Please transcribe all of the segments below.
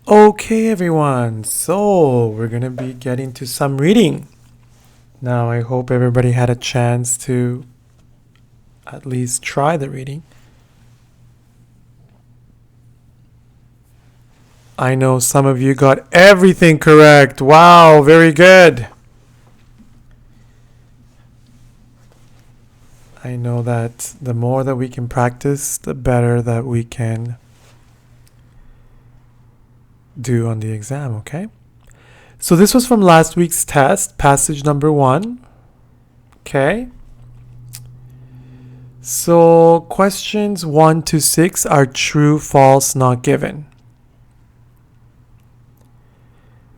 Okay, everyone. So we're going to be getting to some reading. Now, I hope everybody had a chance to at least try the reading. I know some of you got everything correct. Wow, very good. I know that the more that we can practice, the better that we can do on the exam, okay? So this was from last week's test, passage number 1. Okay. So questions 1 to 6 are true, false, not given.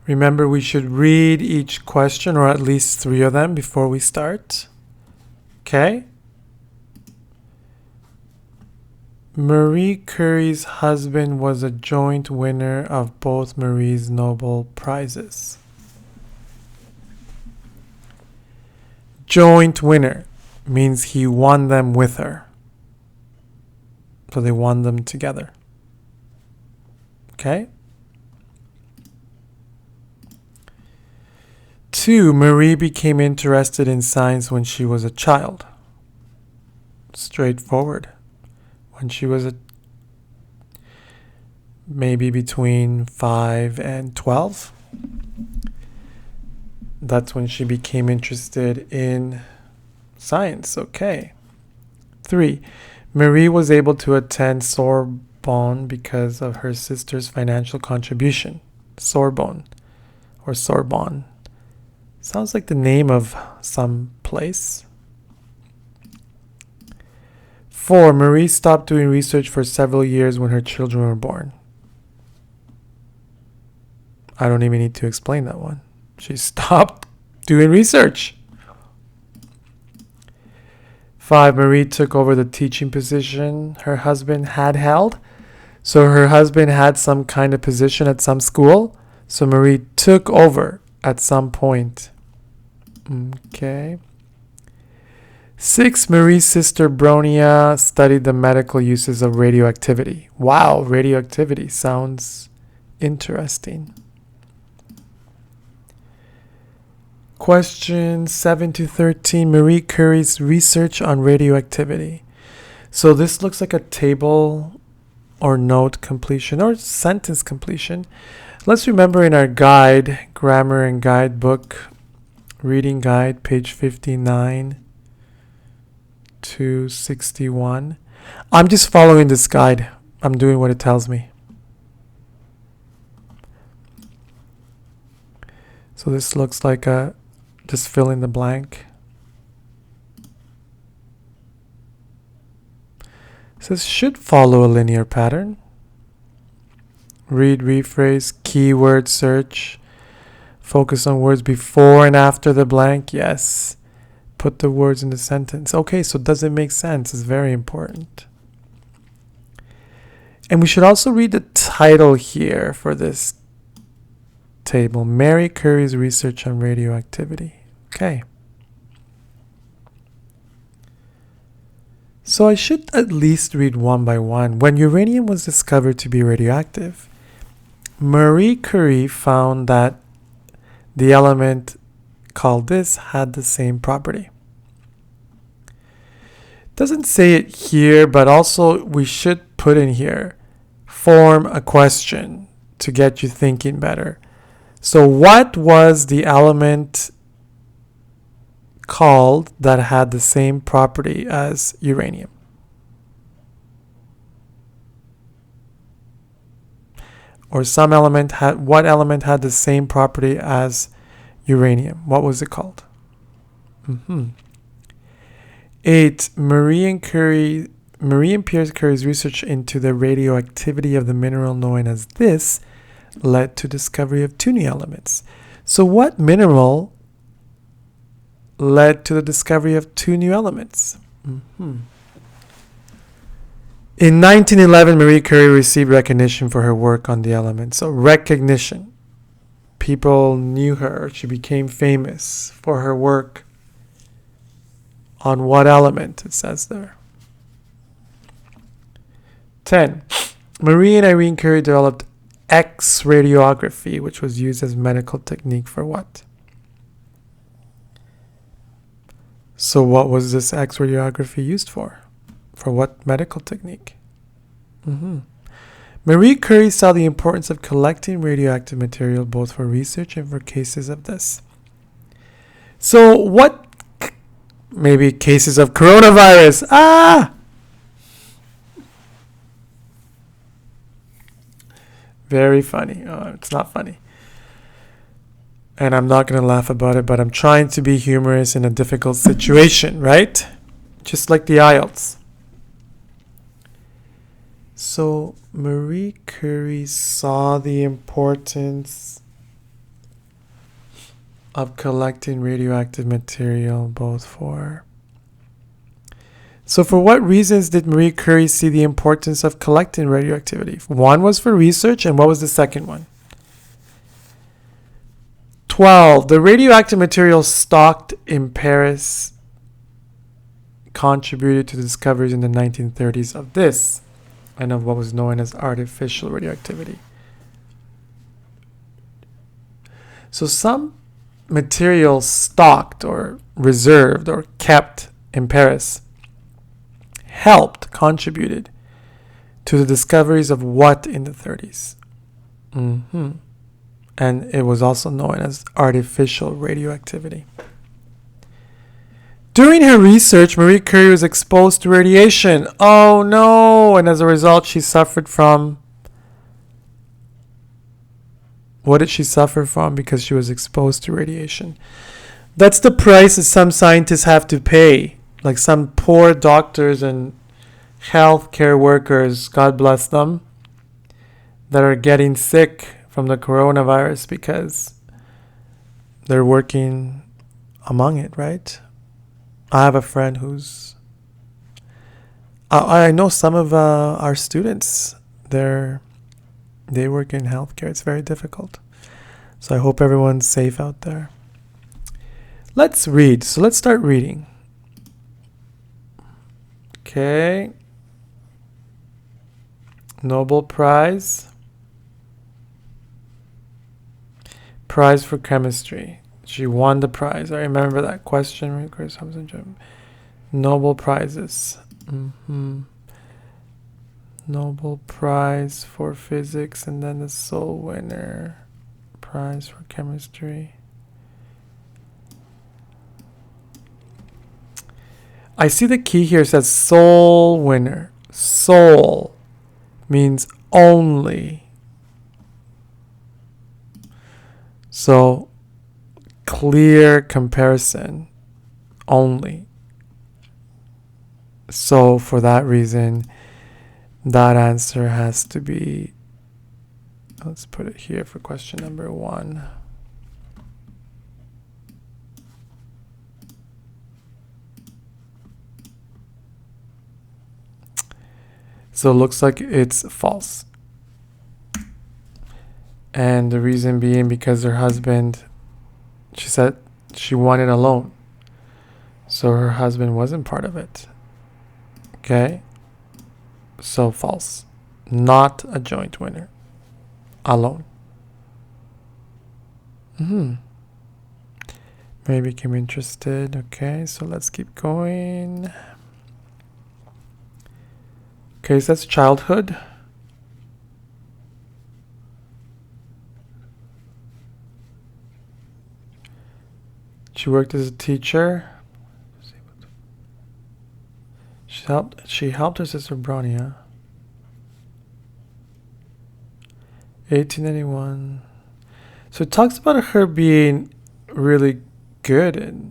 Remember, we should read each question, or at least 3 of them, before we start. Okay? Marie Curie's husband was a joint winner of both Marie's Nobel Prizes. Joint winner means he won them with her. So they won them together. Okay? 2. Marie became interested in science when she was a child. Straightforward. When she was maybe between 5 and 12. That's when she became interested in science. Okay. 3. Marie was able to attend Sorbonne because of her sister's financial contribution. Sorbonne or Sorbonne. Sounds like the name of some place. 4. Marie stopped doing research for several years when her children were born. I don't even need to explain that one. She stopped doing research. 5. Marie took over the teaching position her husband had held. So her husband had some kind of position at some school. So Marie took over at some point. Okay. 6. Marie's sister Bronia studied the medical uses of radioactivity. Wow, radioactivity sounds interesting. Question 7 to 13. Marie Curie's research on radioactivity. So this looks like a table or note completion or sentence completion. Let's remember in our guide, grammar and guide book, reading guide, page 59 to 61. I'm just following this guide. I'm doing what it tells me. So this looks like just fill in the blank. It says should follow a linear pattern. Read, rephrase, keyword search. Focus on words before and after the blank. Yes. Put the words in the sentence. Okay, so does it make sense? It's very important. And we should also read the title here for this table. Marie Curie's research on radioactivity. Okay. So I should at least read one by one. When uranium was discovered to be radioactive, Marie Curie found that the element called this had the same property. Doesn't say it here, but also we should put in here, form a question to get you thinking better. So what was the element called that had the same property as uranium? Or what element had the same property as uranium? What was it called? 8. Marie and Pierre Curie's research into the radioactivity of the mineral known as this led to discovery of 2 new elements. So what mineral led to the discovery of 2 new elements? In 1911, Marie Curie received recognition for her work on the element. So recognition. People knew her. She became famous for her work on what element, it says there. 10. Marie and Irene Curie developed X radiography, which was used as medical technique for what? So what was this X radiography used for? For what medical technique? Marie Curie saw the importance of collecting radioactive material both for research and for cases of this. So what? Maybe cases of coronavirus. Very funny. Oh, it's not funny. And I'm not going to laugh about it, but I'm trying to be humorous in a difficult situation, right? Just like the IELTS. So Marie Curie saw the importance of collecting radioactive material both for... So for what reasons did Marie Curie see the importance of collecting radioactivity? One was for research, and what was the second one? 12. The radioactive material stocked in Paris contributed to the discoveries in the 1930s of this and of what was known as artificial radioactivity. So some material stocked or reserved or kept in Paris contributed to the discoveries of what in the 30s? And it was also known as artificial radioactivity. During her research, Marie Curie was exposed to radiation. Oh no! And as a result, she suffered from... What did she suffer from because she was exposed to radiation? That's the price that some scientists have to pay. Like some poor doctors and healthcare workers, God bless them, that are getting sick from the coronavirus because they're working among it, right? I have a friend who's... I know some of our students, they work in healthcare. It's very difficult. So I hope everyone's safe out there. Let's read. So let's start reading. Okay. Nobel Prize. Prize for chemistry. She won the prize. I remember that question. Nobel Prizes. Nobel Prize for physics, and then the sole winner. Prize for chemistry. I see the key here says sole winner. Sole means only. So clear comparison only. So for that reason, that answer has to be, let's put it here for question number 1. So it looks like it's false. And the reason being because her husband, she said she won it alone. So her husband wasn't part of it. Okay? So false. Not a joint winner. Alone. Maybe became interested. Okay, so let's keep going. Okay, so that's childhood. She worked as a teacher. She helped her sister Bronia. 1891. So it talks about her being really good in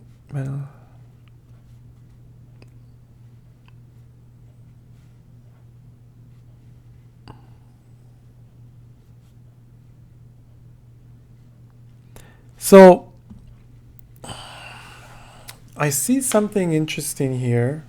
So I see something interesting here.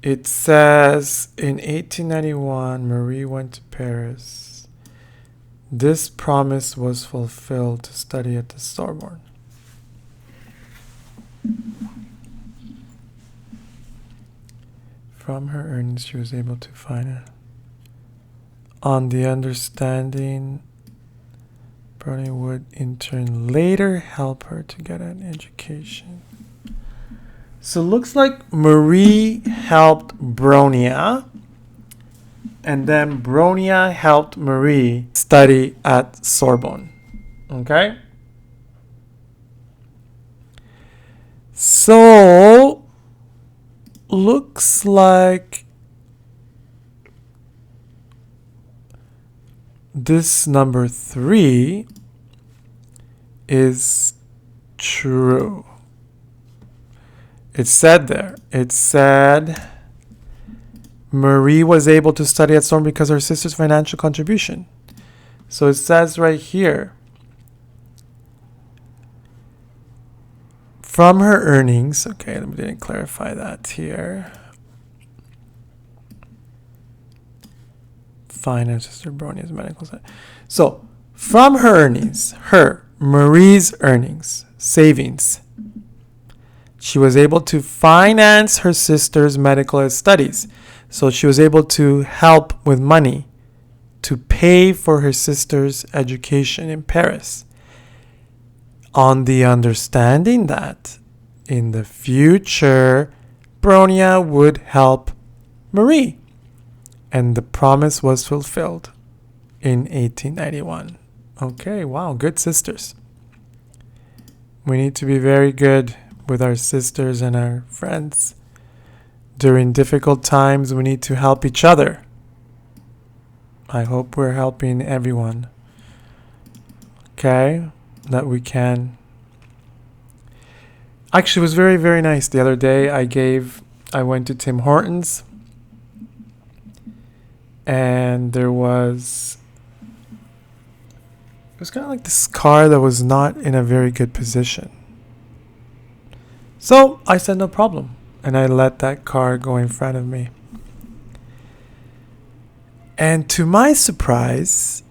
It says in 1891, Marie went to Paris. This promise was fulfilled to study at the Sorbonne. From her earnings, she was able to finance. On the understanding, Bronya would in turn later help her to get an education. So looks like Marie helped Bronya, and then Bronya helped Marie study at Sorbonne. Okay? So looks like this number 3 is true. It said there. It said Marie was able to study at Sorbonne because of her sister's financial contribution. So it says right here, from her earnings, okay, we didn't clarify that here. Finance, sister Bronya's medical side. So from her earnings, Marie's earnings, savings, she was able to finance her sister's medical studies. So she was able to help with money to pay for her sister's education in Paris. On the understanding that in the future, Bronya would help Marie. And the promise was fulfilled in 1891. Okay, wow, good sisters. We need to be very good with our sisters and our friends. During difficult times, we need to help each other. I hope we're helping everyone. Okay, that we can. Actually, it was very, very nice. The other day, I went to Tim Hortons, and it was kind of like this car that was not in a very good position. So I said no problem, and I let that car go in front of me. And to my surprise,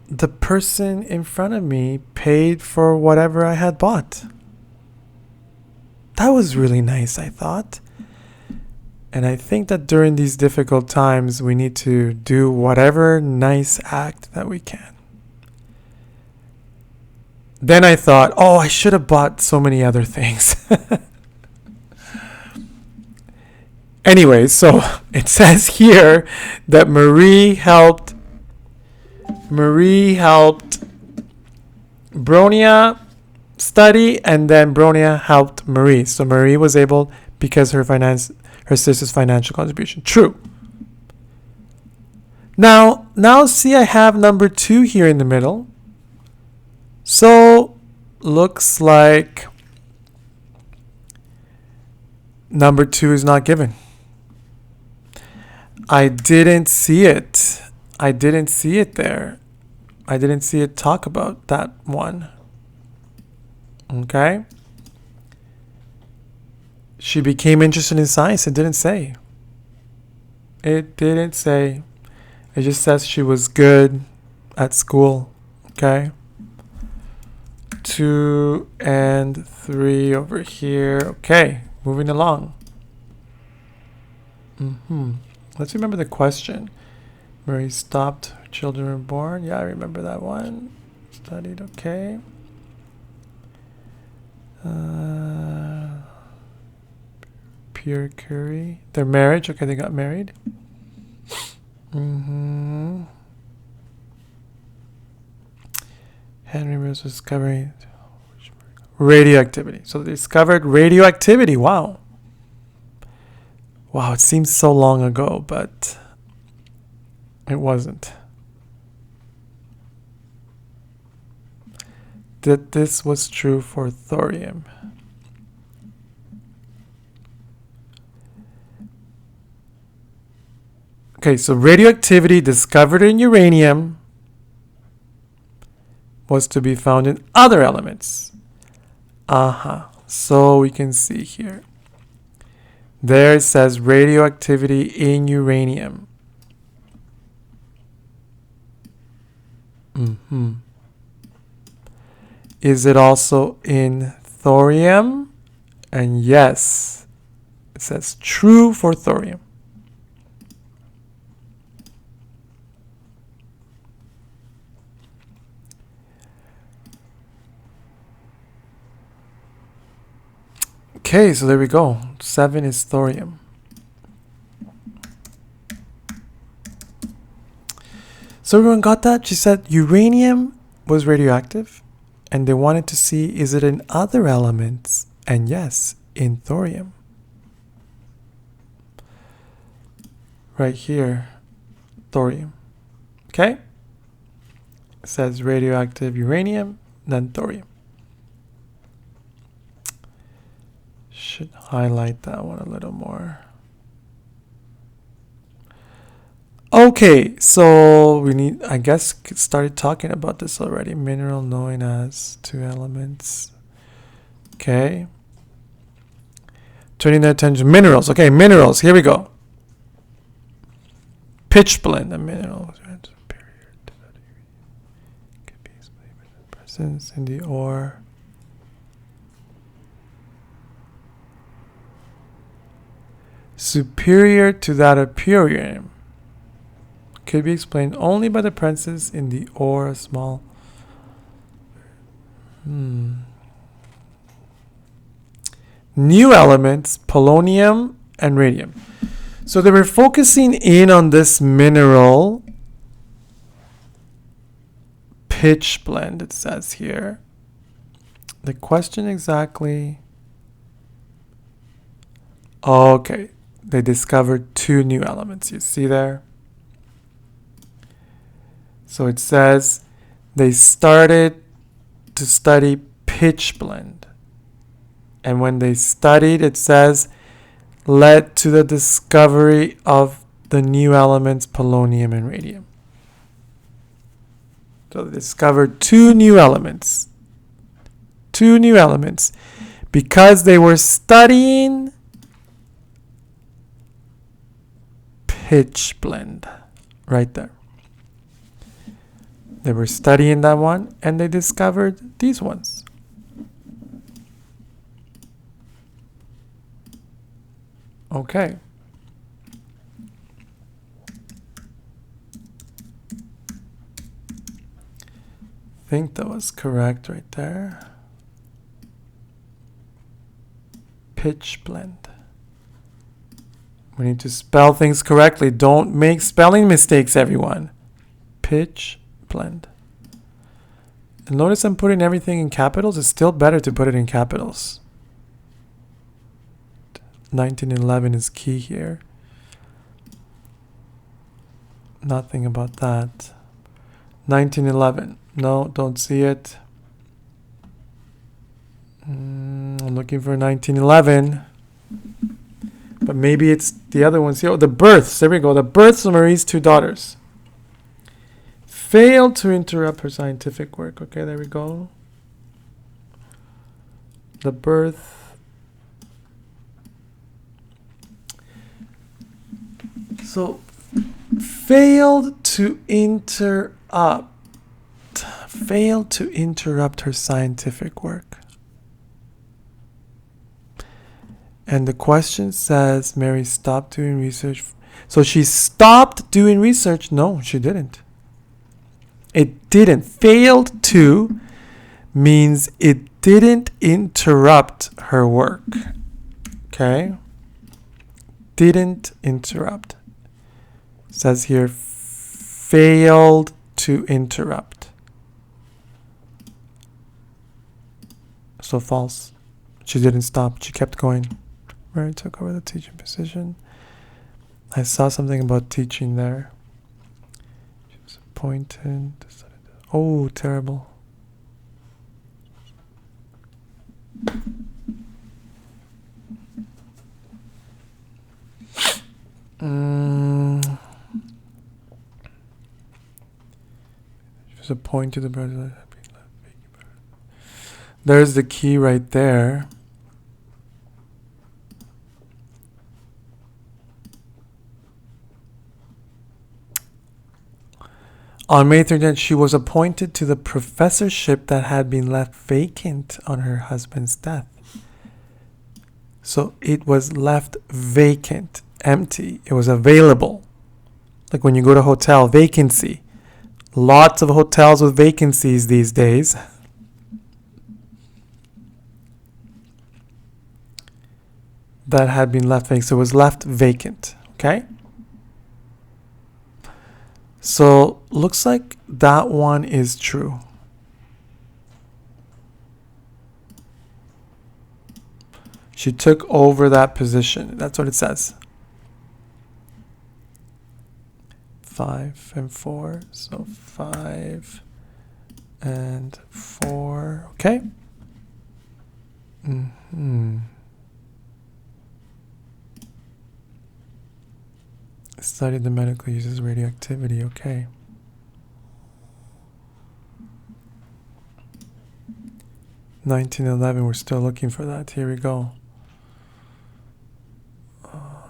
the person in front of me paid for whatever I had bought. That was really nice, I thought. And I think that during these difficult times, we need to do whatever nice act that we can. Then I thought, oh, I should have bought so many other things. Anyway, so it says here that Marie helped Bronya study, and then Bronya helped Marie. So Marie was able because her sister's financial contribution. True. Now see, I have number 2 here in the middle. So looks like number 2 is not given. I didn't see it there. I didn't see it talk about that one. Okay. She became interested in science. It didn't say. It just says she was good at school. Okay. 2 and 3 over here. Okay. Moving along. Let's remember the question. Marie stopped. Her children were born. Yeah, I remember that one. Studied. Okay. Pierre Curie. Their marriage. Okay, they got married. Henry was discovering radioactivity. So they discovered radioactivity. Wow. Wow, it seems so long ago, but it wasn't. That this was true for thorium. Okay, so radioactivity discovered in uranium was to be found in other elements. So we can see here. There it says radioactivity in uranium. Is it also in thorium? And yes, it says true for thorium. Okay, so there we go. 7 is thorium. So everyone got that? She said uranium was radioactive, and they wanted to see, is it in other elements? And yes, in thorium. Right here, thorium. Okay? It says radioactive uranium, then thorium. Should highlight that one a little more. Okay, so we need, I guess, started talking about this already. Mineral known as 2 elements. Okay. Turning their attention, minerals. Okay, minerals. Here we go. Pitchblende, a mineral superior to that could be explained by the presence in the ore. Superior to that of pure uranium. Could be explained only by the presence in the ore of small. New elements, polonium and radium. So they were focusing in on this mineral, pitchblende, it says here. The question exactly. Okay, they discovered 2 new elements. You see there? So it says they started to study pitchblende. And when they studied, it says, led to the discovery of the new elements, polonium and radium. So they discovered 2 new elements. 2 new elements. Because they were studying pitchblende. Right there. They were studying that one, and they discovered these ones. Okay. I think that was correct right there. Pitchblende. We need to spell things correctly. Don't make spelling mistakes, everyone. Pitchblende. And notice I'm putting everything in capitals. It's still better to put it in capitals. 1911 is key here. Nothing about that. 1911. No, don't see it. I'm looking for 1911. But maybe it's the other ones here. Oh, the births. There we go. The births of Marie's 2 daughters. Failed to interrupt her scientific work. Okay, there we go. The birth. So, failed to interrupt. Failed to interrupt her scientific work. And the question says, Mary stopped doing research. So she stopped doing research. No, she didn't. It didn't. Failed to means it didn't interrupt her work. Okay? Didn't interrupt. It says here, failed to interrupt. So false. She didn't stop. She kept going. Mary took over the teaching position. I saw something about teaching there. She was appointed. Oh, terrible. She was appointed the president. There's the key right there. On May 13th, she was appointed to the professorship that had been left vacant on her husband's death. So it was left vacant, empty. It was available. Like when you go to a hotel, vacancy. Lots of hotels with vacancies these days. That had been left vacant. So it was left vacant. Okay? So looks like that one is true. She took over that position. That's what it says. 5 and 4. So 5 and 4. Okay. Studied the medical uses radioactivity. Okay. (1911). We're still looking for that. Here we go.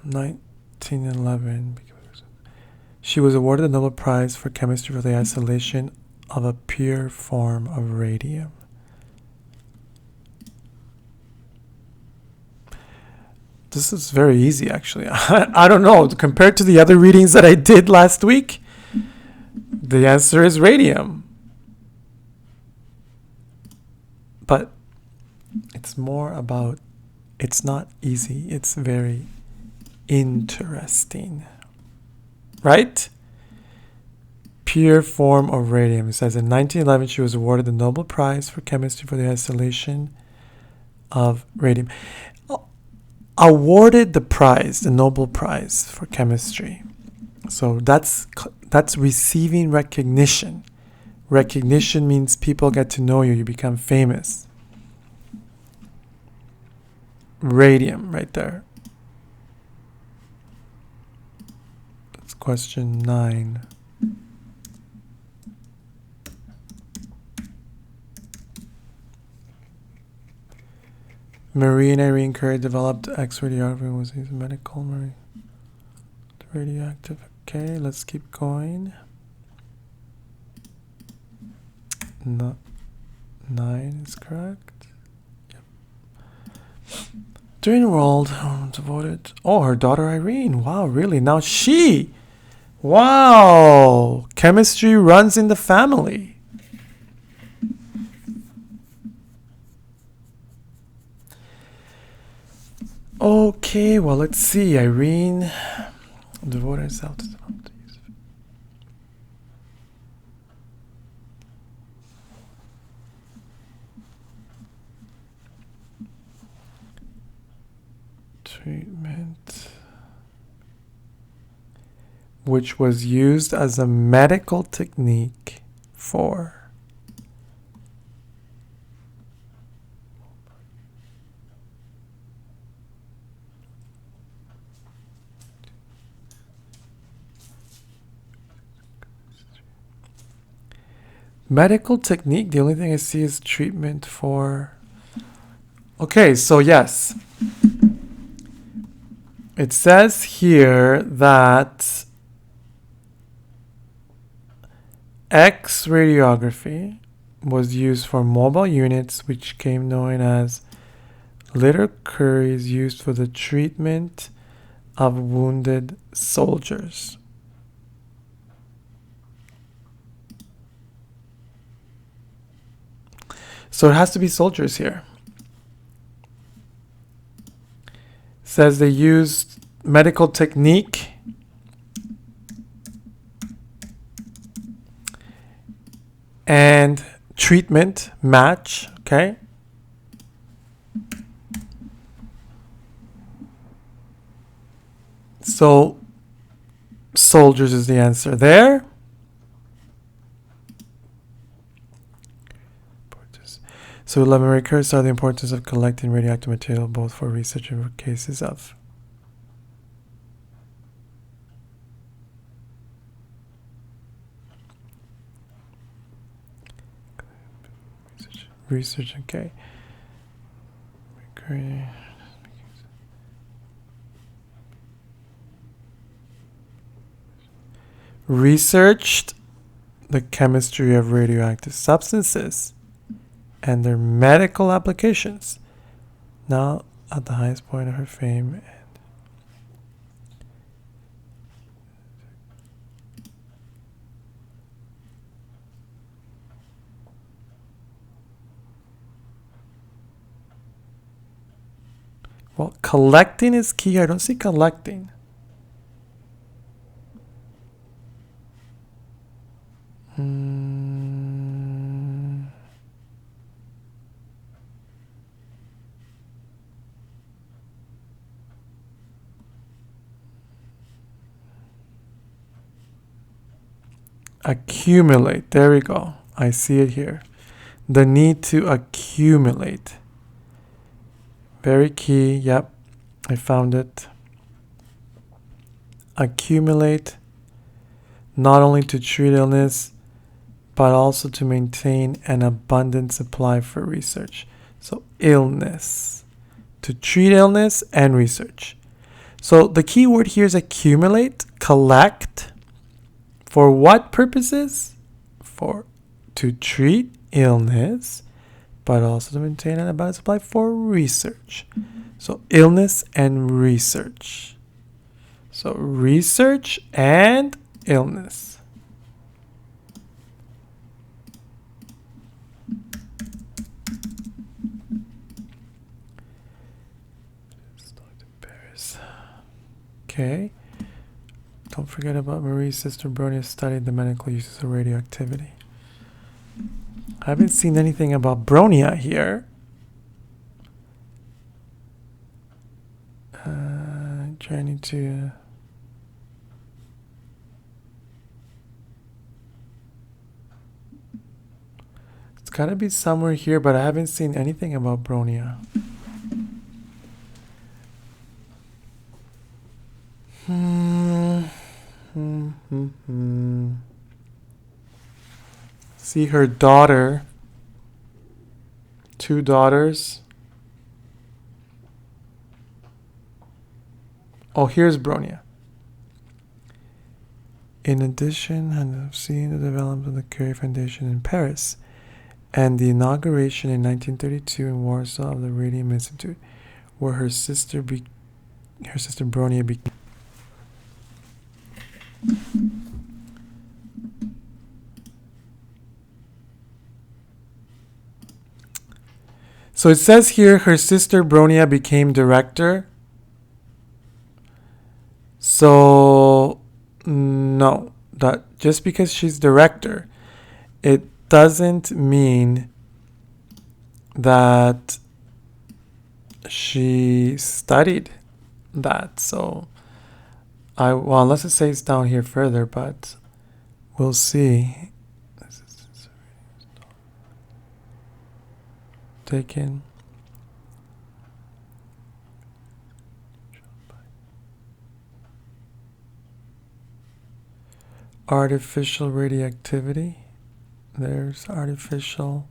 1911. She was awarded the Nobel Prize for Chemistry for the isolation of a pure form of radium. This is very easy, actually. I don't know. Compared to the other readings that I did last week, the answer is radium. But it's more about, it's not easy. It's very interesting. Right? Pure form of radium. It says in 1911, she was awarded the Nobel Prize for Chemistry for the isolation of radium. Awarded the prize, the Nobel Prize for Chemistry. So that's receiving recognition. Recognition means people get to know you. You become famous. Radium, right there. That's question 9. Marie and Irene Curie developed X-radiography. Was he medical? Marie. Radioactive. Okay, let's keep going. No, 9 is correct. Yep. During World devoted. Oh, her daughter Irene. Wow, really? Now she. Wow, chemistry runs in the family. Okay, well, let's see. Irene devoted herself to treatment, which was used as a medical technique for medical technique. The only thing I see is treatment for. Okay, so yes. It says here that X-radiography was used for mobile units, which came known as little curies used for the treatment of wounded soldiers. So it has to be soldiers here. Says they used medical technique and treatment match, okay? So soldiers is the answer there. So Marie Curie saw the importance of collecting radioactive material both for research and for cases of research, okay. Researched the chemistry of radioactive substances and their medical applications. Now, at the highest point of her fame. Well, collecting is key. I don't see collecting. Accumulate. There we go. I see it here. The need to accumulate. Very key. Yep. I found it. Accumulate. Not only to treat illness, but also to maintain an abundant supply for research. So illness. To treat illness and research. So the key word here is accumulate, collect. For what purposes? To treat illness, but also to maintain an abundant supply for research. So illness and research. So research and illness. Okay. Don't forget about Marie's sister Bronia studied the medical uses of radioactivity. I haven't seen anything about Bronia here. Trying to... It's got to be somewhere here, but I haven't seen anything about Bronia. See her daughter, 2 daughters. Oh, here's Bronia. In addition, I've seen the development of the Curie Foundation in Paris and the inauguration in 1932 in Warsaw of the Radium Institute, where her sister Bronia became. So it says here her sister Bronia became director. So no, that just because she's director, it doesn't mean that she studied that. So unless it says down here further, but we'll see. Taken. Artificial radioactivity. There's artificial.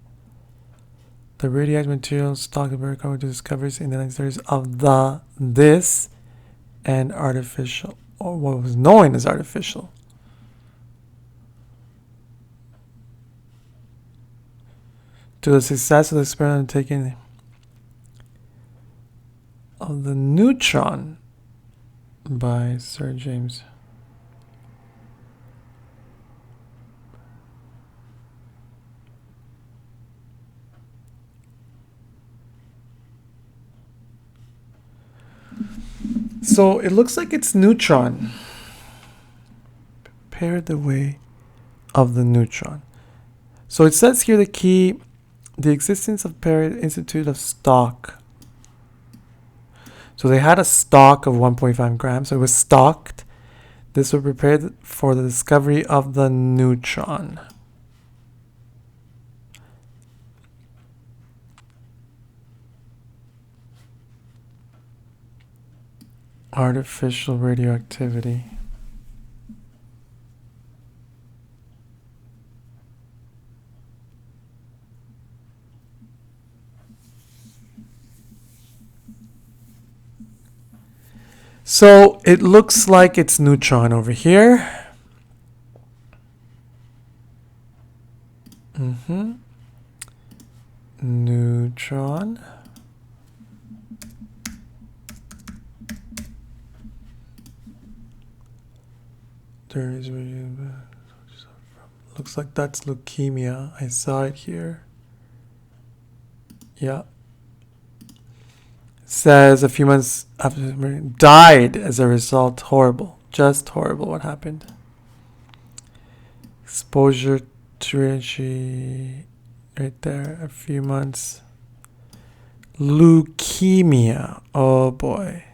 The radioactive materials stocked very common to discoveries in the 1930s of this and artificial, or what was known as artificial. To the success of the experiment taken of the neutron by Sir James. So it looks like it's neutron. Prepare the way of the neutron. So it says here the key, the existence of Paris Institute of stock. So they had a stock of 1.5 grams. So it was stocked. This was prepared for the discovery of the neutron. Artificial radioactivity. So it looks like it's neutron over here. Neutron. Looks like that's leukemia. I saw it here. Yeah. Says a few months after died as a result. Horrible. Just horrible what happened. Exposure to she right there. A few months. Leukemia. Oh boy.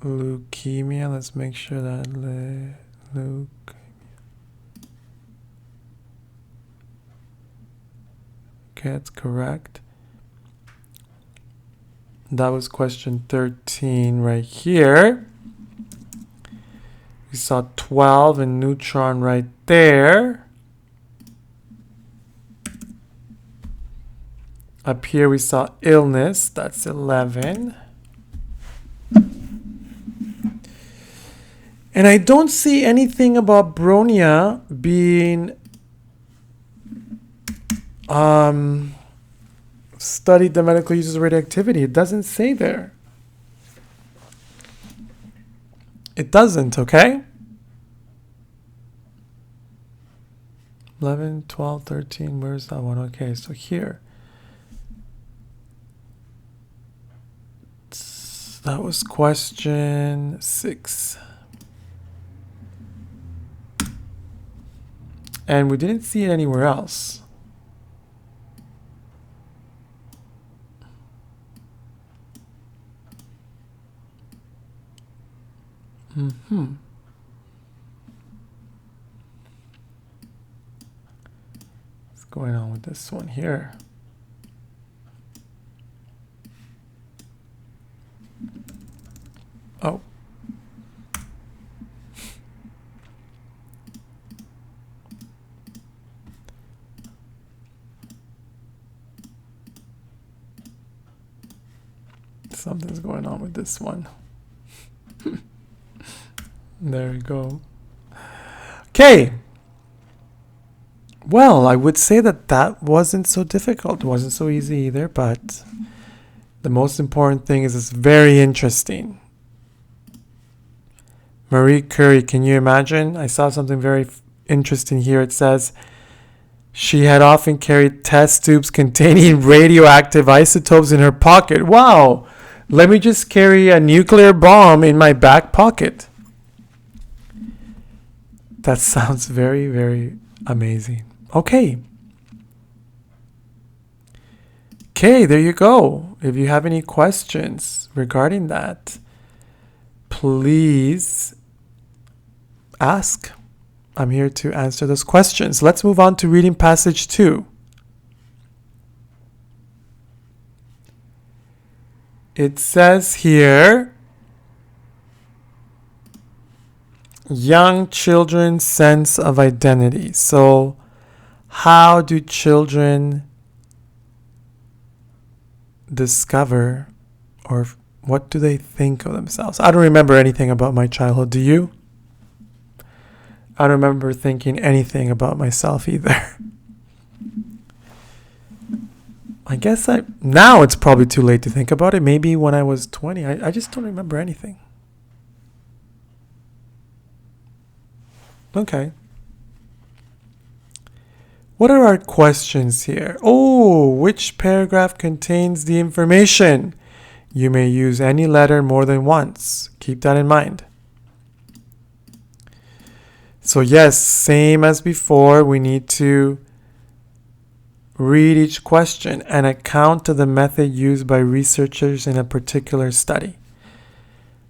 Leukemia. Let's make sure that leukemia. Okay, that's correct. That was question 13 right here. We saw 12 and neutron right there. Up here we saw illness. That's 11. And I don't see anything about Bronia being studied the medical uses of radioactivity. It doesn't say there. It doesn't, okay? 11, 12, 13, where's that one? Okay, so here. That was question 6. And we didn't see it anywhere else. What's going on with this one here? Oh. Something's going on with this one. There we go. Okay. Well, I would say that wasn't so difficult. It wasn't so easy either, but the most important thing is it's very interesting. Marie Curie, can you imagine? I saw something very interesting here. It says she had often carried test tubes containing radioactive isotopes in her pocket. Wow! Let me just carry a nuclear bomb in my back pocket. That sounds very, very amazing. Okay. Okay, there you go. If you have any questions regarding that, please ask. I'm here to answer those questions. Let's move on to reading passage 2. It says here, young children's sense of identity. So, how do children discover, or what do they think of themselves? I don't remember anything about my childhood. Do you? I don't remember thinking anything about myself either. I guess now it's probably too late to think about it. Maybe when I was 20, I just don't remember anything. Okay. What are our questions here? Oh, which paragraph contains the information? You may use any letter more than once. Keep that in mind. So yes, same as before, we need to read each question and account to the method used by researchers in a particular study.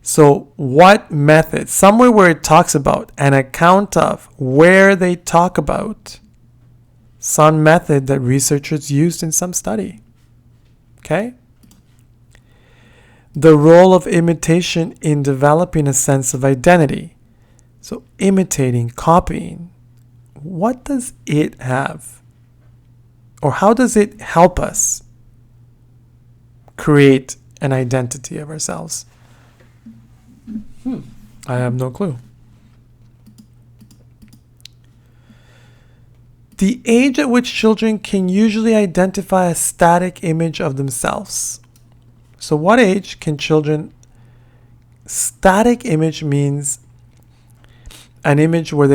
So what method? Somewhere where it talks about an account of, where they talk about some method that researchers used in some study. Okay? The role of imitation in developing a sense of identity. So imitating, copying, what does it have? Or how does it help us create an identity of ourselves? I have no clue. the age at which children can usually identify a static image of themselves. So what age can children... Static image means an image where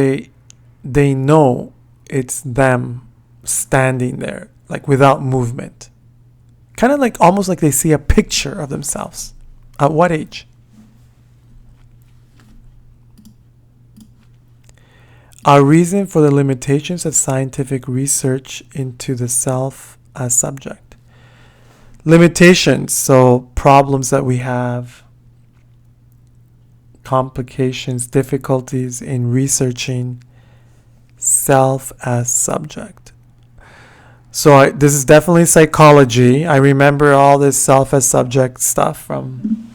they know it's them standing there, like without movement. Kind of like almost like they see a picture of themselves. At what age? Our reason for the limitations of scientific research into the self as subject. Limitations, so problems that we have, complications, difficulties in researching self as subject. So this is definitely psychology. I remember all this self as subject stuff from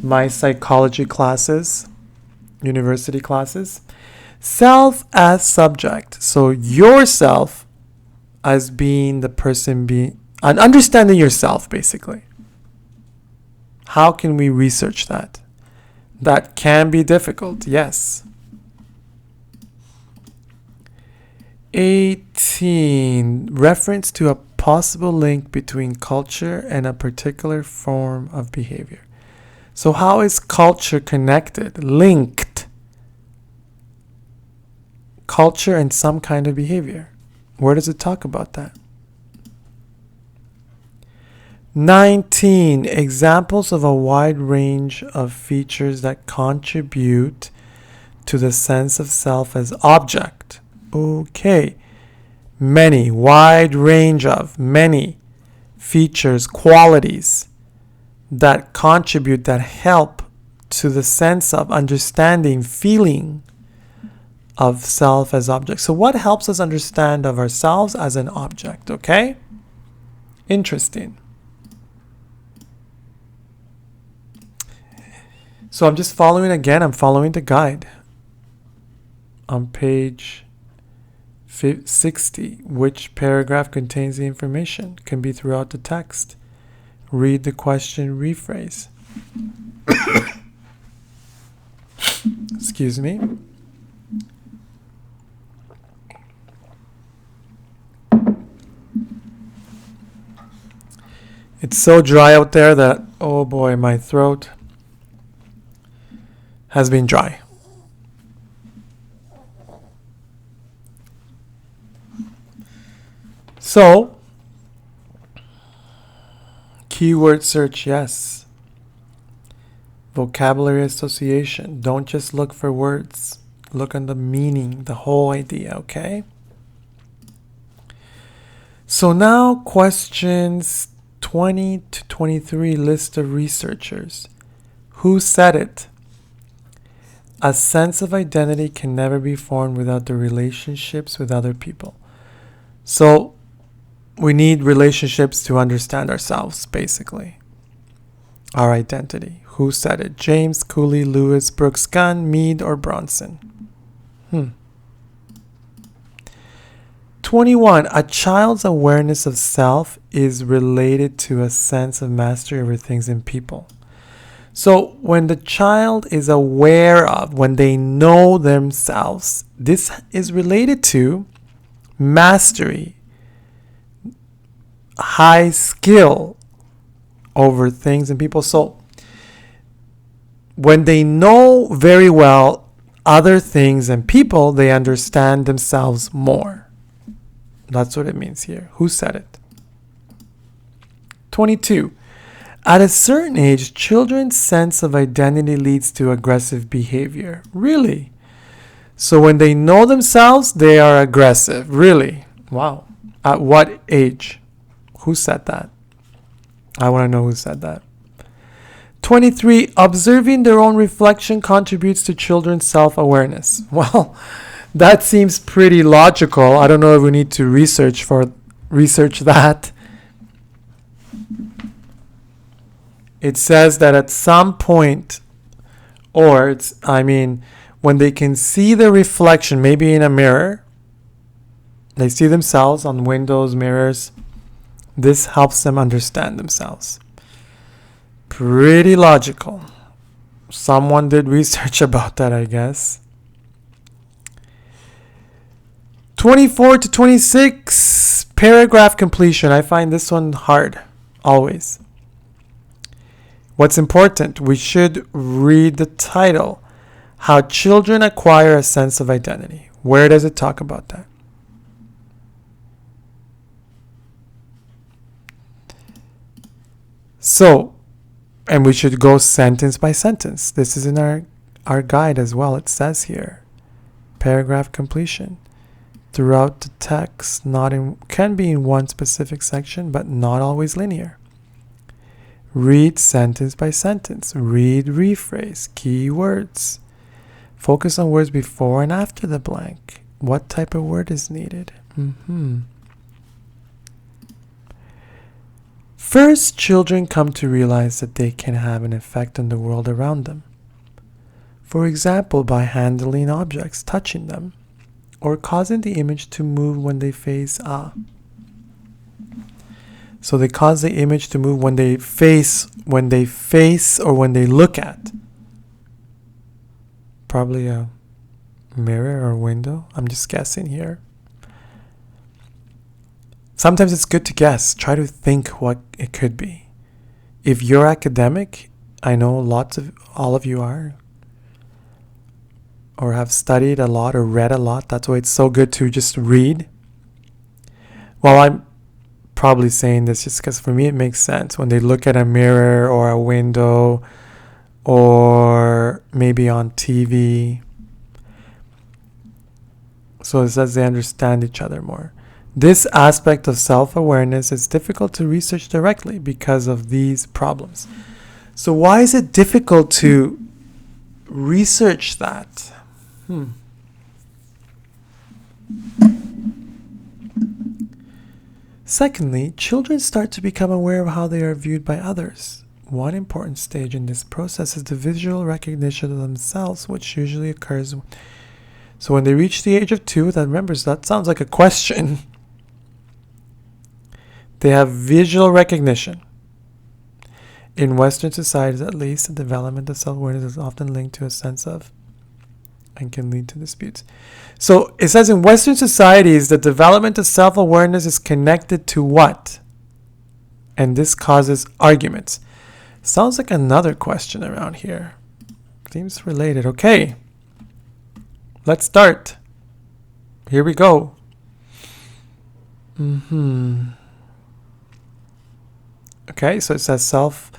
my psychology classes, university classes. Self as subject. So yourself as being the person and understanding yourself, basically. How can we research that? That can be difficult, yes. 18. Reference to a possible link between culture and a particular form of behavior. So how is culture connected, linked? Culture and some kind of behavior. Where does it talk about that? 19. Examples of a wide range of features that contribute to the sense of self as object. Okay. Many, wide range of, many features, qualities that contribute, that help to the sense of understanding, feeling of self as object. So what helps us understand of ourselves as an object, okay? Interesting. So I'm just following again, I'm following the guide. On page 60, which paragraph contains the information? Can be throughout the text. Read the question, rephrase. Excuse me. It's so dry out there that, oh boy, my throat has been dry. So, keyword search, yes. Vocabulary association. Don't just look for words. Look on the meaning, the whole idea, okay? So now questions 20 to 23, list of researchers. Who said it? A sense of identity can never be formed without the relationships with other people. So we need relationships to understand ourselves, basically. Our identity. Who said it? James, Cooley, Lewis, Brooks, Gunn, Mead, or Bronson? 21. A child's awareness of self is related to a sense of mastery over things and people. So when the child is aware of, when they know themselves, this is related to mastery, high skill over things and people. So when they know very well other things and people, they understand themselves more. That's what it means here. Who said it? 22. At a certain age, children's sense of identity leads to aggressive behavior. Really? So when they know themselves, they are aggressive. Really? Wow. At what age? Who said that? I want to know who said that. 23. Observing their own reflection contributes to children's self-awareness. Well, that seems pretty logical. I don't know if we need to research that. It says that at some point, when they can see the reflection, maybe in a mirror, they see themselves on windows, mirrors, this helps them understand themselves. Pretty logical. Someone did research about that, I guess. 24 to 26, paragraph completion. I find this one hard, always. What's important? We should read the title. How children acquire a sense of identity. Where does it talk about that? So, and we should go sentence by sentence. This is in our guide as well. It says here, paragraph completion. Throughout the text, can be in one specific section, but not always linear. Read sentence by sentence. Read rephrase, key words. Focus on words before and after the blank. What type of word is needed? First, children come to realize that they can have an effect on the world around them. For example, by handling objects, touching them, or causing the image to move when they face So they cause the image to move when they face, or when they look at. Probably a mirror or window. I'm just guessing here. Sometimes it's good to guess. Try to think what it could be. If you're academic, I know all of you are, or have studied a lot or read a lot. That's why it's so good to just read. Well, I'm probably saying this just because for me it makes sense. When they look at a mirror or a window or maybe on TV. So it says they understand each other more. This aspect of self-awareness is difficult to research directly because of these problems. So why is it difficult to research that? Secondly, children start to become aware of how they are viewed by others. One important stage in this process is the visual recognition of themselves, which usually occurs. So when they reach the age of 2, that sounds like a question. They have visual recognition. In Western societies, at least, the development of self-awareness is often linked to a sense of and can lead to disputes. So it says in Western societies, the development of self-awareness is connected to what? And this causes arguments. Sounds like another question around here. Seems related. Okay. Let's start. Here we go. Okay, so it says self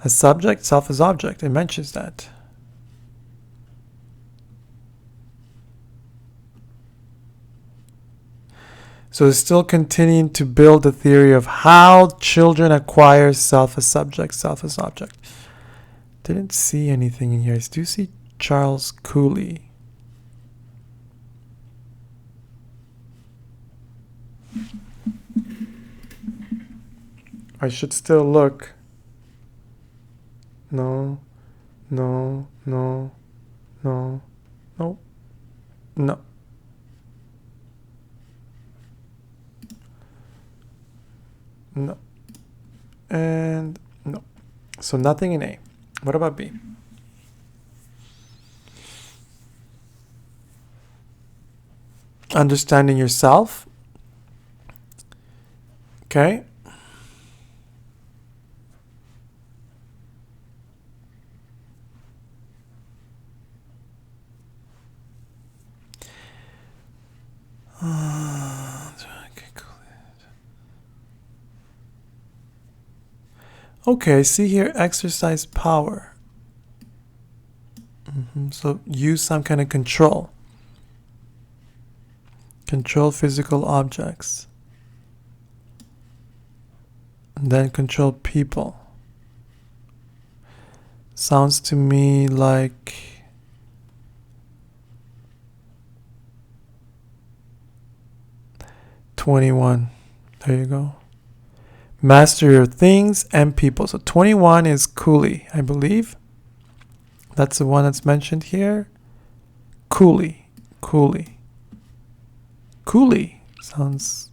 as subject, self as object. It mentions that. So it's still continuing to build the theory of how children acquire self as subject, self as object. Didn't see anything in here. I do see Charles Cooley. I should still look. No. No. And no. So nothing in A. What about B? Understanding yourself. Okay. Okay, see here, exercise power. So use some kind of control. Control physical objects. And then control people. Sounds to me like '21. There you go. Master your things and people. So 21 is Cooley, I believe. That's the one that's mentioned here. Cooley. Sounds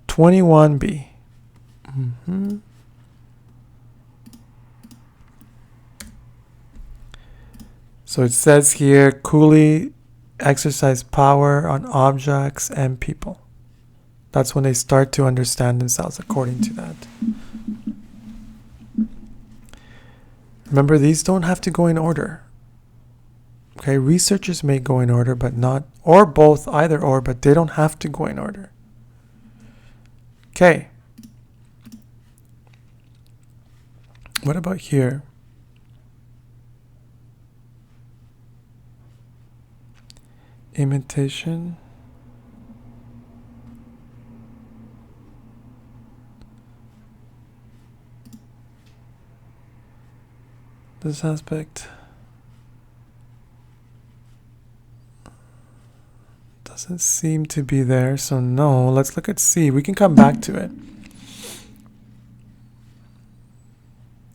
21B. So it says here, Cooley exercise power on objects and people. That's when they start to understand themselves according to that. Remember, these don't have to go in order. Okay, researchers may go in order, but not, or both, either or, but they don't have to go in order. Okay. What about here? Imitation. This aspect doesn't seem to be there, so no. Let's look at C. We can come back to it.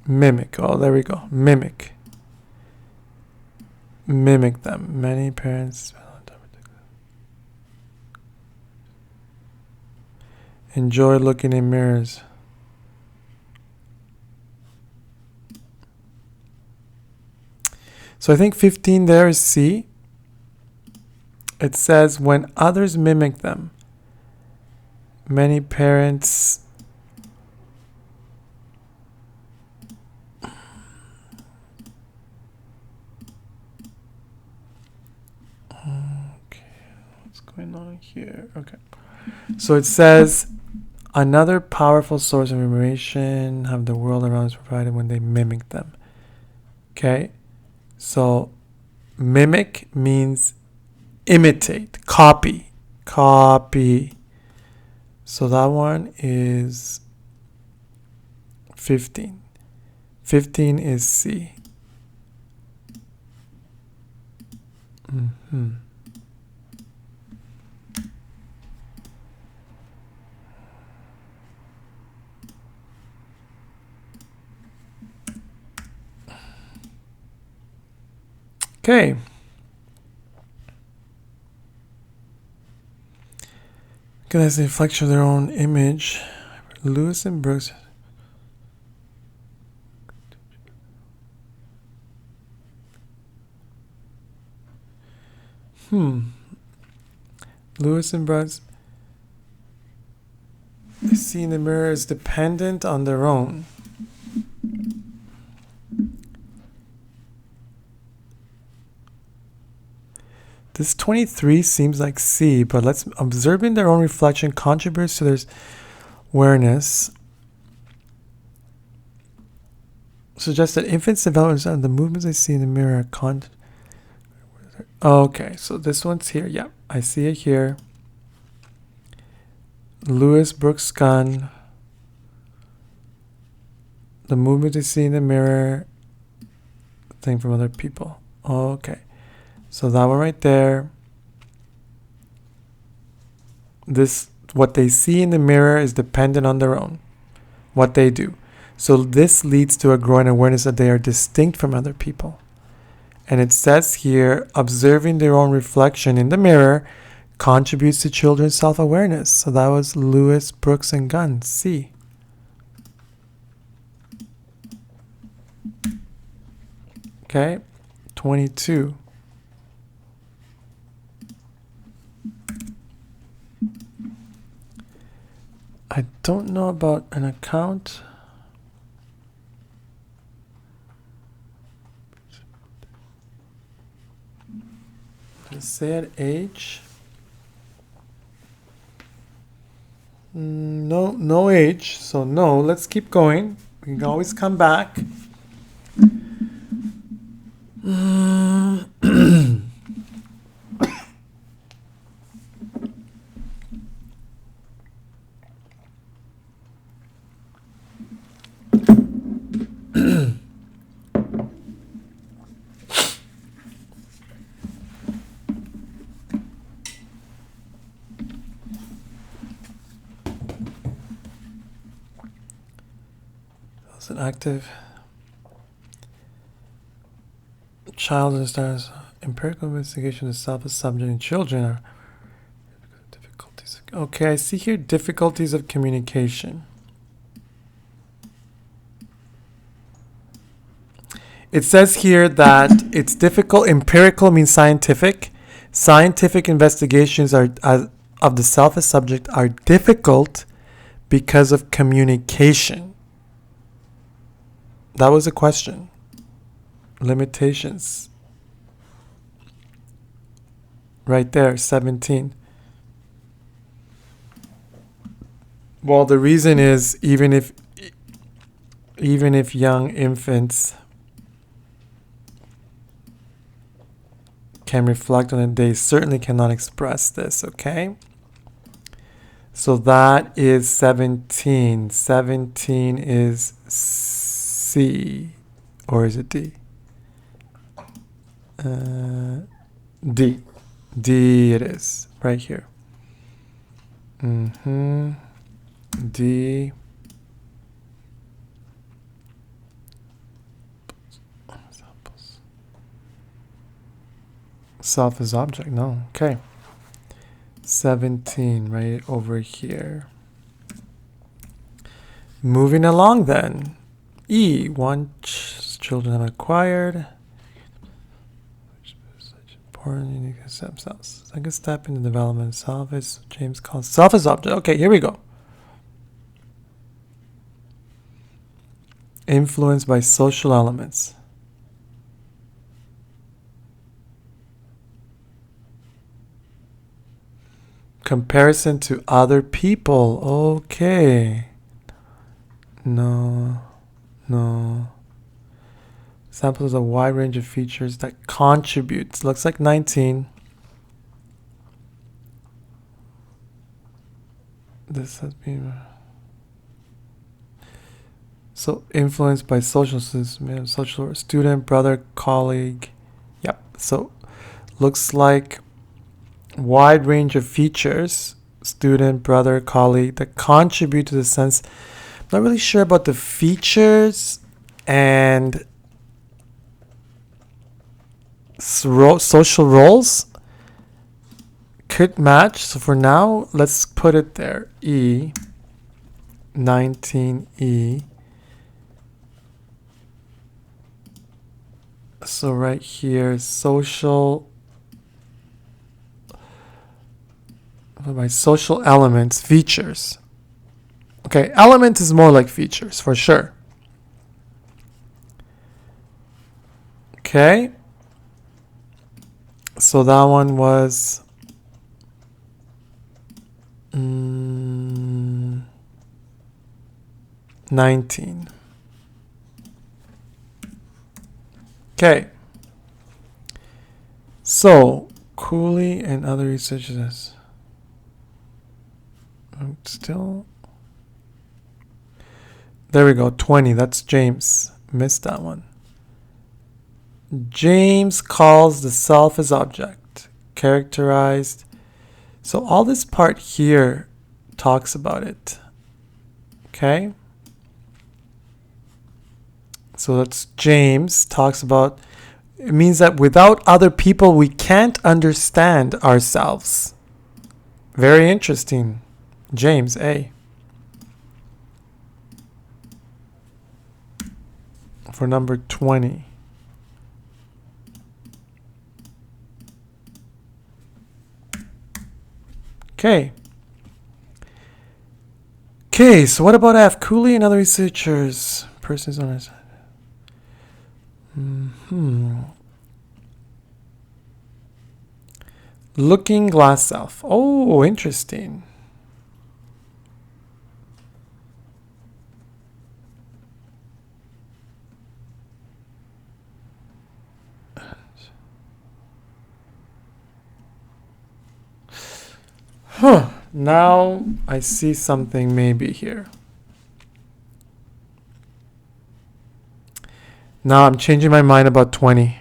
Mimic. Oh, there we go. Mimic. Mimic them. Many parents enjoy looking in mirrors. So I think 15 there is C. It says when others mimic them, many parents what's going on here? Okay. So it says another powerful source of information have the world around us provided when they mimic them. Okay. So mimic means imitate, copy. So that one is 15. 15 is C. Okay. That's the reflection of their own image. Lewis and Brooks. Lewis and Brooks. They see in the mirror is dependent on their own. This 23 seems like C, but let's observing their own reflection contributes to their awareness. Suggests that infants' development and the movements they see in the mirror are okay, so this one's here. Yeah, I see it here. Lewis Brooks gun. The movement they see in the mirror. Thing from other people. Okay. So that one right there. This, what they see in the mirror is dependent on their own. What they do. So this leads to a growing awareness that they are distinct from other people. And it says here, observing their own reflection in the mirror contributes to children's self-awareness. So that was Lewis, Brooks, and Gunn, C. Okay, 22. I don't know about an account. Let's say at age. No age. So no, let's keep going. We can always come back. An active child understands empirical investigation of self as subject in children are difficulties. Okay, I see here difficulties of communication. It says here that it's difficult. Empirical means scientific. Scientific investigations of the self as subject are difficult because of communication. That was a question. Limitations. Right there, 17. Well, the reason is even if young infants can reflect on it, they certainly cannot express this, okay? So that is 17. 17 is C. Or is it D? D. D it is. Right here. D. Self as object. No. Okay. 17 right over here. Moving along then. E. Once children have acquired. Important unique themselves. Second step in the development of self is James calls self as object. Okay, here we go. Influenced by social elements. Comparison to other people. Okay. No. Samples a wide range of features that contribute. Looks like 19. This has been... So influenced by social system, social student, brother, colleague. Yep. So looks like wide range of features, student, brother, colleague, that contribute to the sense. I'm not really sure about the features and social roles could match. So for now, let's put it there. E, 19E. So right here, social, by social elements, features. Okay, element is more like features for sure. Okay. So that one was 19. Okay. So Cooley and other researchers still. There we go. 20. That's James. Missed that one. James calls the self as object, characterized. So all this part here talks about it. Okay. So that's James talks about, it means that without other people, we can't understand ourselves. Very interesting. James, A. For number 20. Okay. Okay, so what about F? Cooley and other researchers. Persons on his... Looking glass self. Oh, interesting. Now I see something maybe here. Now I'm changing my mind about 20.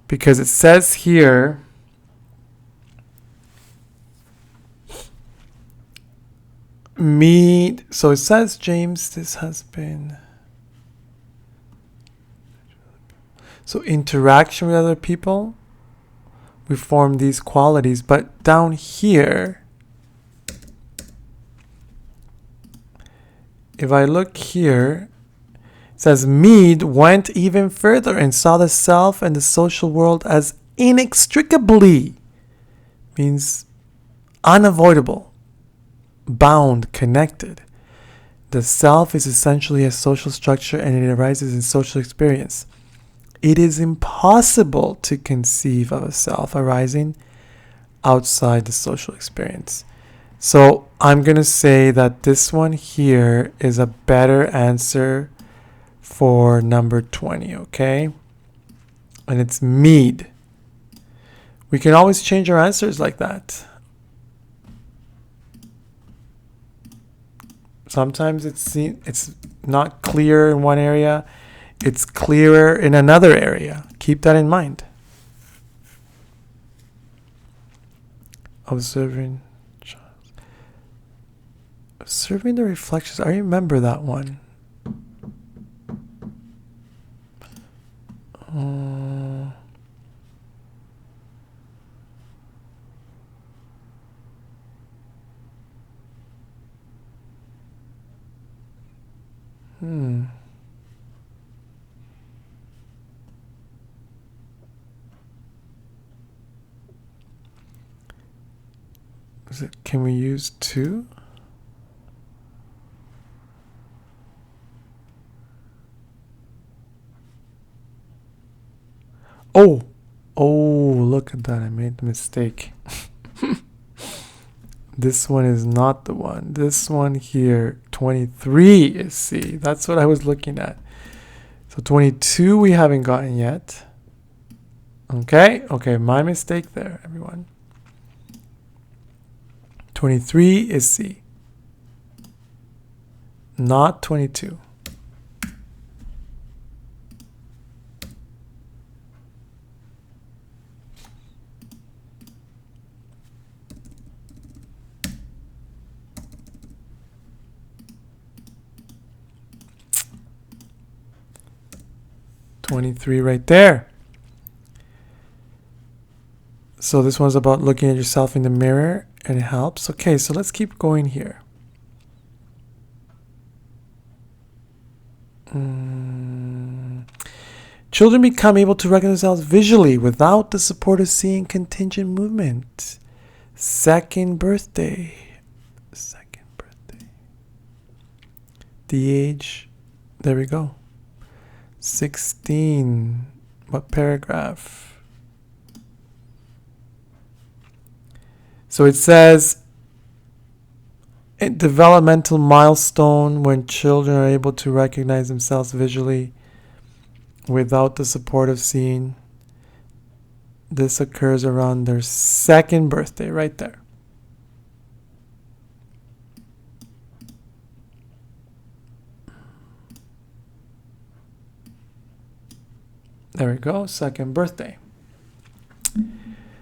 Because it says here, so it says, James, this has been. So interaction with other people, we form these qualities. But down here, if I look here, it says Mead went even further and saw the self and the social world as Inextricably means unavoidable, bound, connected. The self is essentially a social structure and it arises in social experience. It is impossible to conceive of a self arising outside the social experience. So I'm going to say that this one here is a better answer for number 20, okay? And it's mead. We can always change our answers like that. Sometimes it's not clear in one area. It's clearer in another area. Keep that in mind. Observing the reflections. I remember that one. Can we use 2? Oh, look at that. I made the mistake. This one is not the one. This one here, 23 is C. That's what I was looking at. So 22 we haven't gotten yet. Okay, my mistake there, everyone. 23 is C. Not 22. '23 right there. So this one's about looking at yourself in the mirror and it helps. Okay, so let's keep going here. Children become able to recognize themselves visually without the support of seeing contingent movement. Second birthday. The age, there we go. 16. What paragraph? So it says, a developmental milestone when children are able to recognize themselves visually without the support of seeing. This occurs around their second birthday, right there. There we go, second birthday.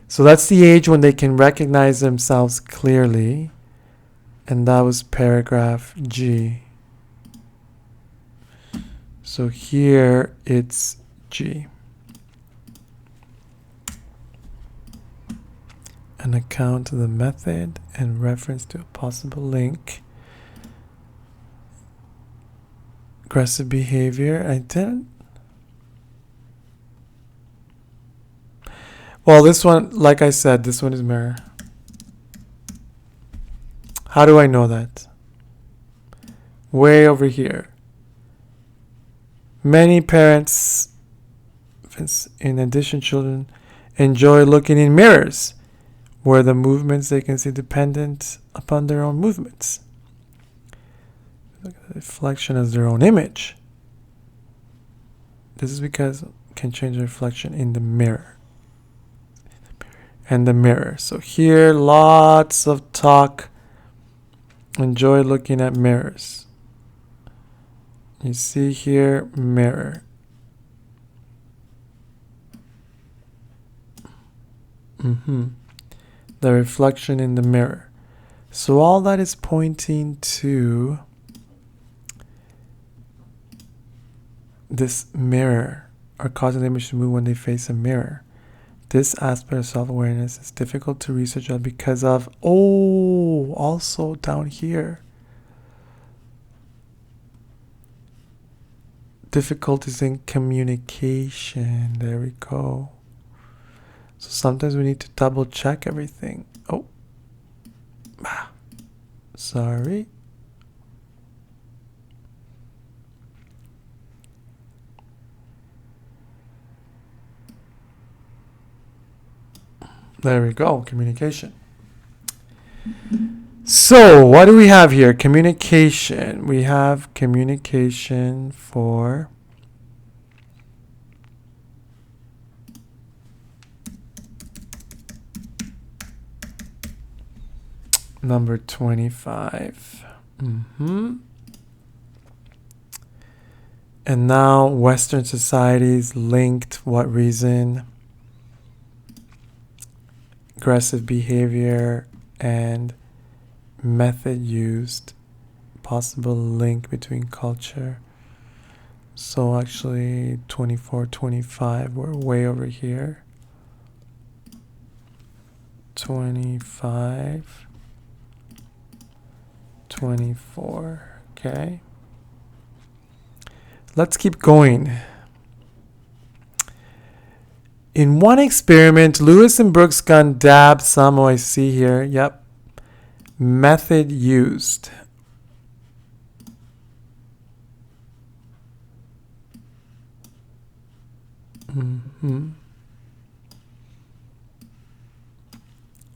So that's the age when they can recognize themselves clearly. And that was paragraph G. So here it's G. An account of the method and reference to a possible link. Aggressive behavior. I didn't. Well, this one, like I said, this one is mirror. How do I know that? Way over here. Many parents, in addition children, enjoy looking in mirrors where the movements they can see dependent upon their own movements. Look at the reflection as their own image. This is because it can change the reflection in the mirror. And the mirror. So here, lots of talk. Enjoy looking at mirrors. You see here, mirror. The reflection in the mirror. So all that is pointing to this mirror, or causing the image to move when they face a mirror. This aspect of self-awareness is difficult to research because of, also down here, difficulties in communication. There we go. So sometimes we need to double check everything. Oh, sorry. There we go, communication. So what do we have here? Communication. We have communication for number 25. And now Western societies linked what reason? Aggressive behavior and method used. Possible link between culture. So actually 24, 25, we're way over here. 25, 24, okay. Let's keep going. In one experiment, Lewis and Brooks gun dabbed some, I see here, yep. Method used.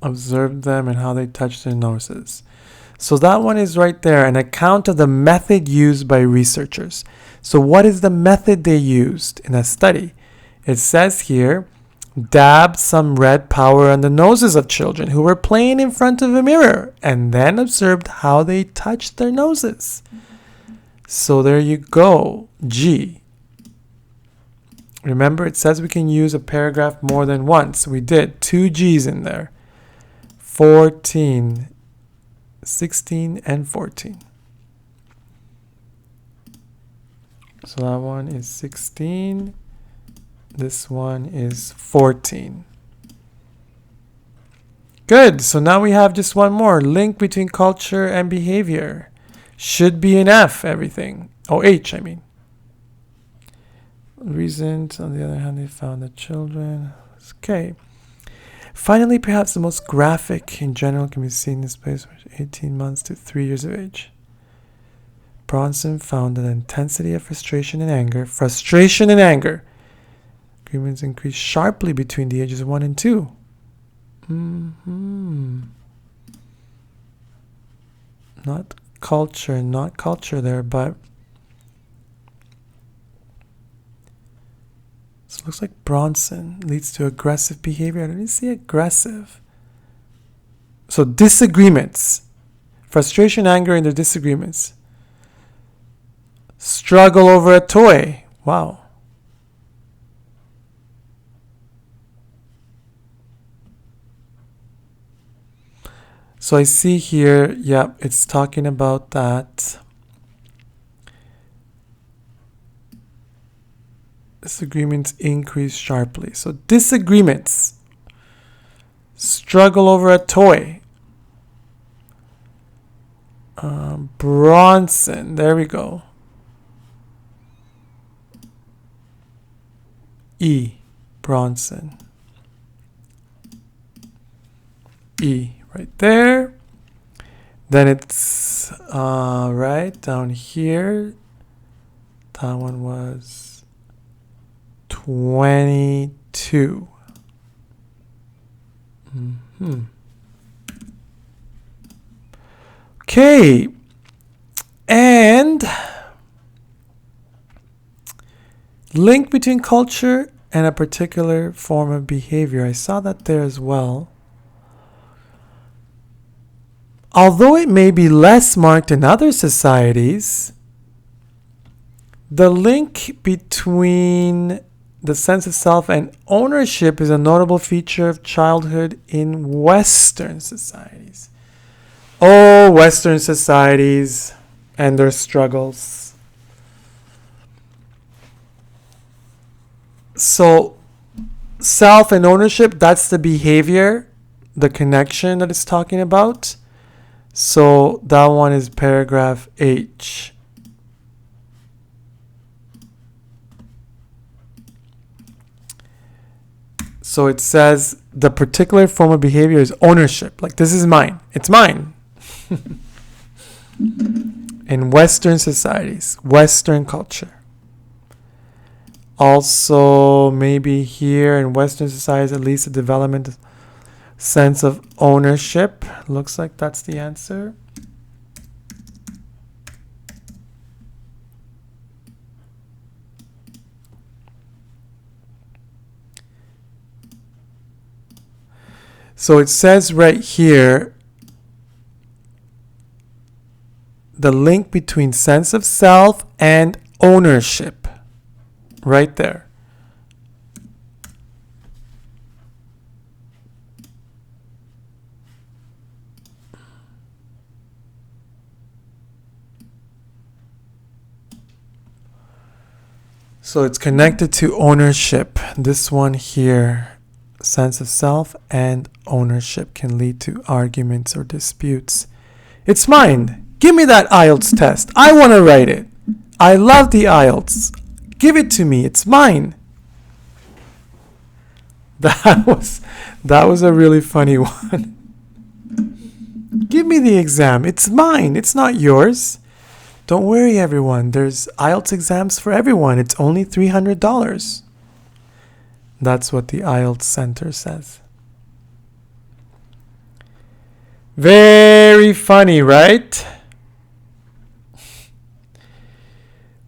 Observed them and how they touched their noses. So that one is right there, an account of the method used by researchers. So what is the method they used in a study? It says here, dabbed some red powder on the noses of children who were playing in front of a mirror and then observed how they touched their noses. So there you go, G. Remember, it says we can use a paragraph more than once. We did 2 G's in there. 14, 16, and 14. So that one is 16. This one is 14. Good. So now we have just one more. Link between culture and behavior. Should be an F, everything. Oh, H, I mean. Reasons, on the other hand, they found that children. Okay. Finally, perhaps the most graphic in general can be seen in this place, 18 months to 3 years of age. Bronson found that the intensity of frustration and anger, agreements increased sharply between the ages of 1 and 2. Not culture there, but so it looks like Bronson leads to aggressive behavior. I didn't see aggressive. So disagreements. Frustration, anger, and their disagreements. Struggle over a toy. Wow. So I see here, yep, it's talking about that. Disagreements increase sharply. So disagreements. Struggle over a toy. Bronson. There we go. E. Bronson. E. Right there. Then it's right down here. That one was 22. Okay. And link between culture and a particular form of behavior. I saw that there as well. Although it may be less marked in other societies, the link between the sense of self and ownership is a notable feature of childhood in Western societies. Oh, Western societies and their struggles. So, self and ownership, that's the behavior, the connection that it's talking about. So, that one is paragraph H. So So it says the particular form of behavior is ownership. Like, this is mine. It's mine. In Western societies, Western culture. Also, maybe here in Western societies, at least a development sense of ownership. Looks like that's the answer. So it says right here, the link between sense of self and ownership. Right there. So it's connected to ownership. This one here. Sense of self and ownership can lead to arguments or disputes. It's mine. Give me that IELTS test. I want to write it. I love the IELTS. Give it to me. It's mine. That was a really funny one. Give me the exam. It's mine. It's not yours. Don't worry, everyone. There's IELTS exams for everyone. It's only $300. That's what the IELTS Center says. Very funny, right?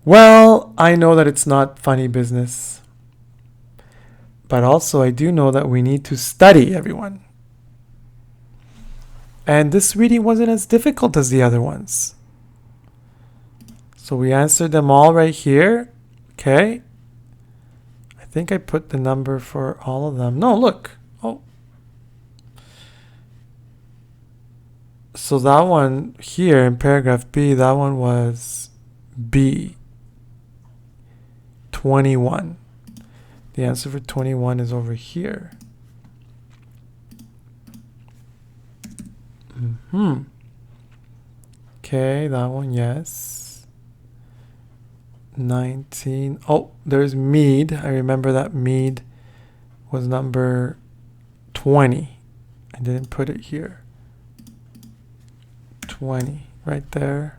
Well, I know that it's not funny business. But also I do know that we need to study, everyone. And this reading wasn't as difficult as the other ones. So we answered them all right here. Okay. I think I put the number for all of them. No, look. Oh. So that one here in paragraph B, that one was B. 21. The answer for 21 is over here. Okay, that one, yes. 19. Oh, there's mead. I remember that mead was number 20. I didn't put it here. 20, right there.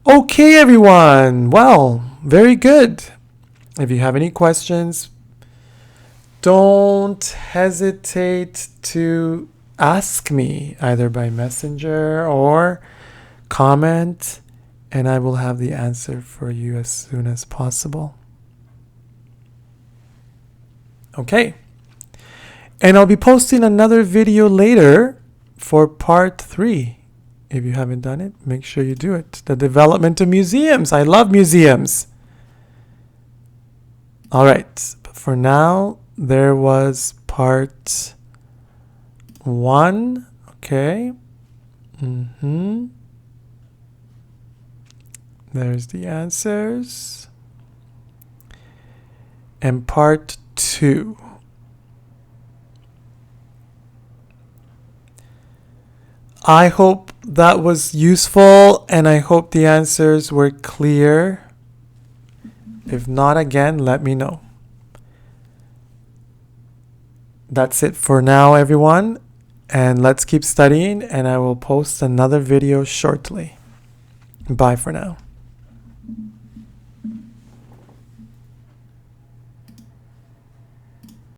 Okay, everyone. Well, very good. If you have any questions, don't hesitate to ask me either by messenger or comment, and I will have the answer for you as soon as possible. Okay. And I'll be posting another video later for part 3. If you haven't done it, make sure you do it. The development of museums. I love museums. All right. But for now, there was part 1. Okay. There's the answers. And part 2. I hope that was useful, and I hope the answers were clear. If not, again, let me know. That's it for now, everyone. And let's keep studying, and I will post another video shortly. Bye for now.